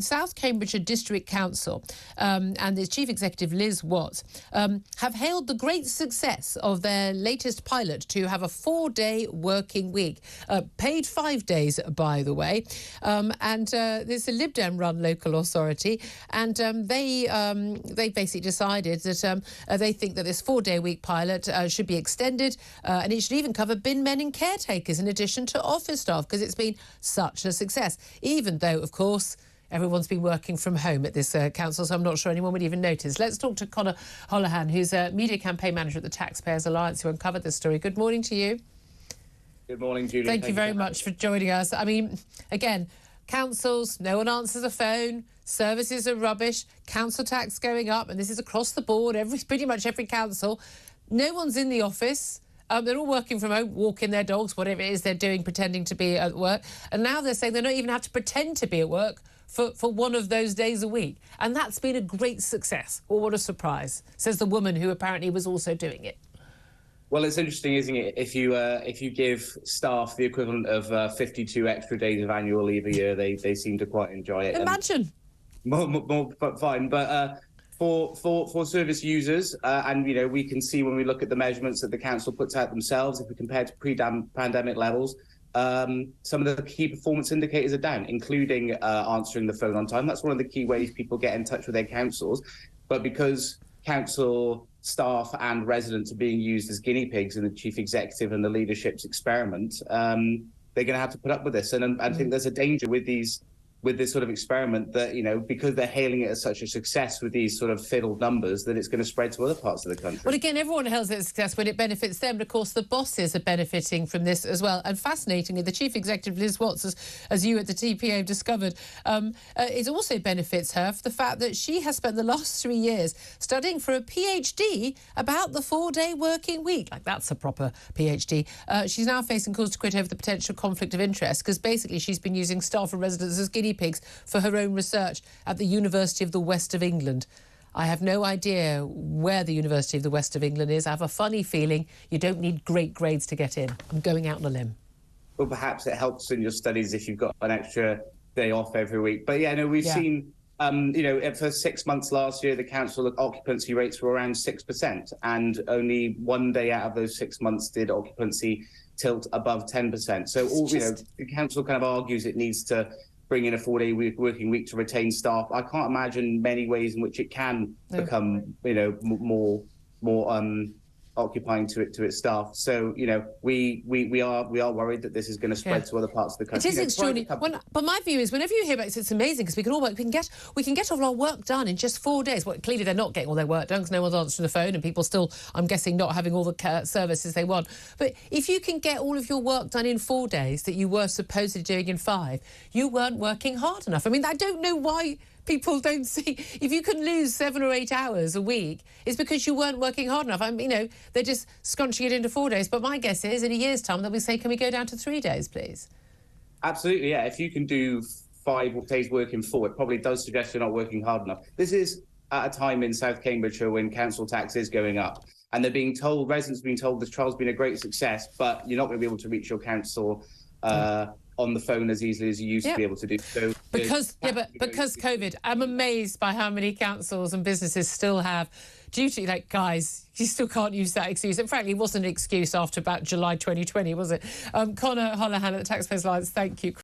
South Cambridgeshire District Council and its Chief Executive Liz Watts have hailed the great success of their latest pilot to have a 4-day working week, paid 5 days, by the way. It's a Lib Dem run local authority, and they basically decided that they think that this 4-day week pilot should be extended, and it should even cover bin men and caretakers in addition to office staff, because it's been such a success, even though, of course, everyone's been working from home at this council, so I'm not sure anyone would even notice. Let's talk to Conor Holohan, who's a media campaign manager at the Taxpayers Alliance, who uncovered this story. Good morning to you. Good morning, Julie. Thank you very much for joining us. I mean, again, councils, no one answers the phone, services are rubbish, council tax going up, and this is across the board, pretty much every council. No one's in the office. They're all working from home, walking their dogs, whatever it is they're doing, pretending to be at work. And now they're saying they don't even have to pretend to be at work for one of those days a week. And that's been a great success. Well, what a surprise, says the woman who apparently was also doing it. Well, it's interesting, isn't it? If you give staff the equivalent of 52 extra days of annual leave a year, they seem to quite enjoy it. Imagine. But fine. But for service users, and we can see when we look at the measurements that the council puts out themselves, if we compare to pre-pandemic levels, some of the key performance indicators are down, including answering the phone on time. That's one of the key ways people get in touch with their councils. But because council staff and residents are being used as guinea pigs in the chief executive and the leadership's experiment, they're going to have to put up with this. And I think there's a danger with this sort of experiment that, because they're hailing it as such a success with these sort of fiddled numbers, that it's going to spread to other parts of the country. Well, again, everyone hails it as a success when it benefits them, but of course the bosses are benefiting from this as well. And fascinatingly, the Chief Executive, Liz Watts, as you at the TPA have discovered, it also benefits her for the fact that she has spent the last 3 years studying for a PhD about the 4-day working week. Like, that's a proper PhD. She's now facing calls to quit over the potential conflict of interest, because basically she's been using staff and residents as guinea pigs for her own research at the University of the West of England. I have no idea where the University of the West of England is. I have a funny feeling you don't need great grades to get in. I'm going out on a limb. Well, perhaps it helps in your studies if you've got an extra day off every week. But yeah, no, we've seen, for 6 months last year, the council occupancy rates were around 6%, and only 1 day out of those 6 months did occupancy tilt above 10%. So the council kind of argues it needs to bring in a 4-day working week to retain staff. I can't imagine many ways in which it can become, more occupying to its staff. So, we are worried that this is going to spread to other parts of the country. It is extraordinary. But my view is, whenever you hear about it, it's amazing, because we can all work. We can get all our work done in just 4 days. Well, clearly they're not getting all their work done because no one's answering the phone, and people still, I'm guessing, not having all the services they want. But if you can get all of your work done in 4 days that you were supposedly doing in 5, you weren't working hard enough. I mean, I don't know why people don't see. If you can lose 7 or 8 hours a week, it's because you weren't working hard enough. I mean, they're just scrunching it into 4 days. But my guess is, in a year's time, they'll be saying, can we go down to 3 days, please? Absolutely, yeah. If you can do 5 days work in 4, it probably does suggest you're not working hard enough. This is at a time in South Cambridgeshire when council tax is going up, and they're being told, residents are being told, this trial's been a great success, but you're not going to be able to reach your council on the phone as easily as you used to be able to do. So because COVID, I'm amazed by how many councils and businesses still have duty. Like, guys, you still can't use that excuse. And frankly, it wasn't an excuse after about July 2020, was it? Conor Holohan at the Taxpayers Alliance, thank you.